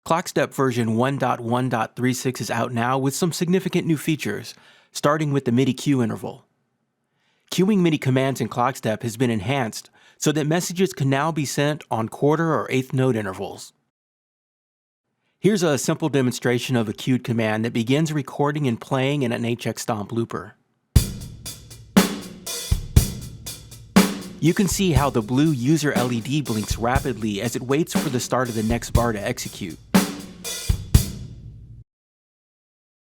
CLOCKstep version 1.1.36 is out now with some significant new features, starting with the MIDI Cue Interval. Queuing MIDI commands in CLOCKstep has been enhanced so that messages can now be sent on quarter or eighth note intervals. Here's a simple demonstration of a queued command that begins recording and playing in an HX Stomp looper. You can see how the blue user LED blinks rapidly as it waits for the start of the next bar to execute.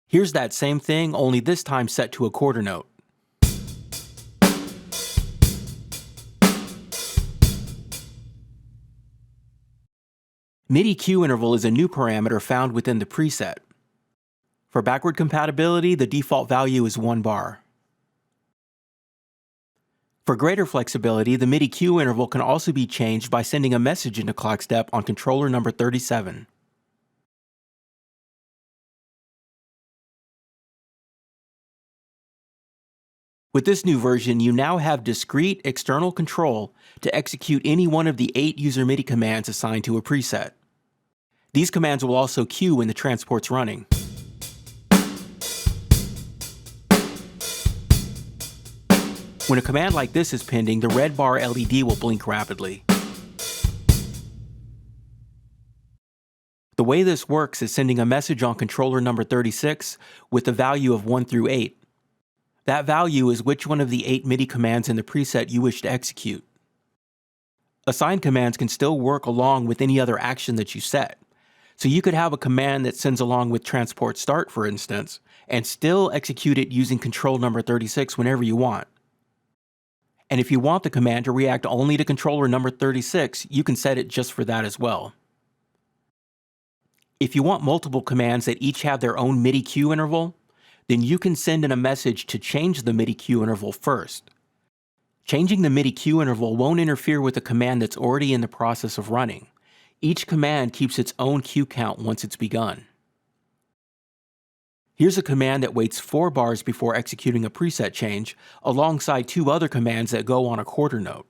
Here's that same thing, only this time set to a quarter note. MIDI Cue Interval is a new parameter found within the preset. For backward compatibility, the default value is 1 bar. For greater flexibility, the MIDI Cue Interval can also be changed by sending a message into CLOCKstep on controller number 37. With this new version, you now have discrete external control to execute any one of the 8 user MIDI commands assigned to a preset. These commands will also queue when the transport's running. When a command like this is pending, the red bar LED will blink rapidly. The way this works is sending a message on controller number 36 with the value of 1 through 8. That value is which one of the 8 MIDI commands in the preset you wish to execute. Assigned commands can still work along with any other action that you set. So you could have a command that sends along with transport start, for instance, and still execute it using control number 36 whenever you want. And if you want the command to react only to controller number 36, you can set it just for that as well. If you want multiple commands that each have their own MIDI cue interval, then you can send in a message to change the MIDI cue interval first. Changing the MIDI cue interval won't interfere with a command that's already in the process of running. Each command keeps its own cue count once it's begun. Here's a command that waits 4 bars before executing a preset change, alongside 2 other commands that go on a quarter note.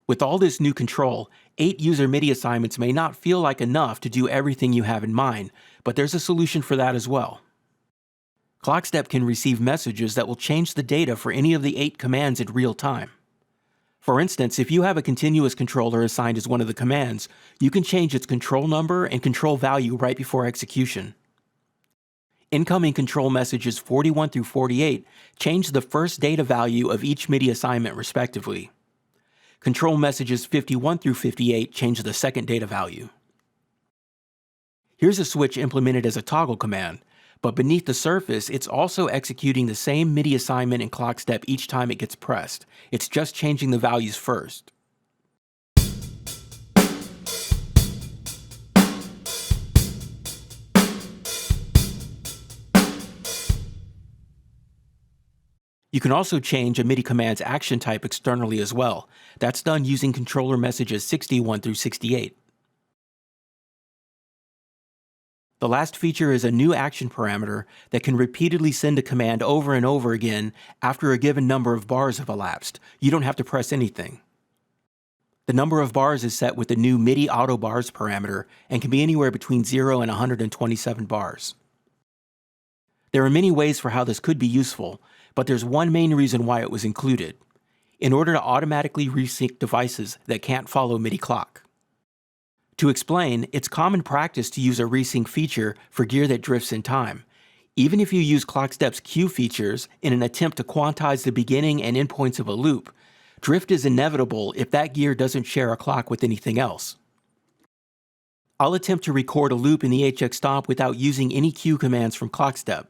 With all this new control, 8 user MIDI assignments may not feel like enough to do everything you have in mind, but there's a solution for that as well. CLOCKstep can receive messages that will change the data for any of the 8 commands in real time. For instance, if you have a continuous controller assigned as one of the commands, you can change its control number and control value right before execution. Incoming control messages 41 through 48 change the first data value of each MIDI assignment respectively. Control messages 51 through 58 change the second data value. Here's a switch implemented as a toggle command, but beneath the surface, it's also executing the same MIDI assignment in CLOCKstep each time it gets pressed. It's just changing the values first. You can also change a MIDI command's action type externally as well. That's done using controller messages 61 through 68. The last feature is a new action parameter that can repeatedly send a command over and over again after a given number of bars have elapsed. You don't have to press anything. The number of bars is set with the new MIDI auto bars parameter and can be anywhere between 0 and 127 bars. There are many ways for how this could be useful, but there's one main reason why it was included: in order to automatically resync devices that can't follow MIDI clock. To explain, it's common practice to use a resync feature for gear that drifts in time, even if you use CLOCKstep's cue features in an attempt to quantize the beginning and end points of a loop. Drift is inevitable if that gear doesn't share a clock with anything else. I'll attempt to record a loop in the HX Stomp without using any cue commands from CLOCKstep.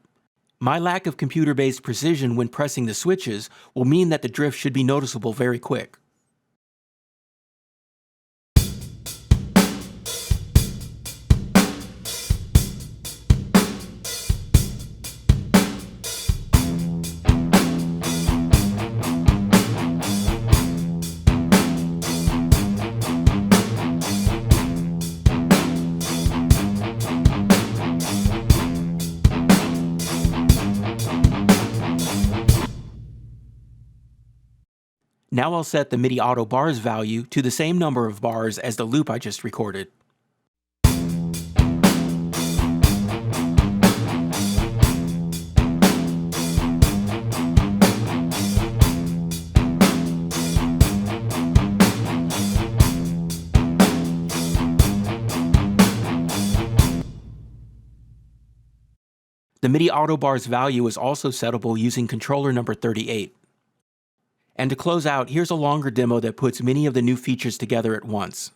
My lack of computer-based precision when pressing the switches will mean that the drift should be noticeable very quick. Now I'll set the MIDI auto bars value to the same number of bars as the loop I just recorded. The MIDI auto bars value is also settable using controller number 38. And to close out, here's a longer demo that puts many of the new features together at once.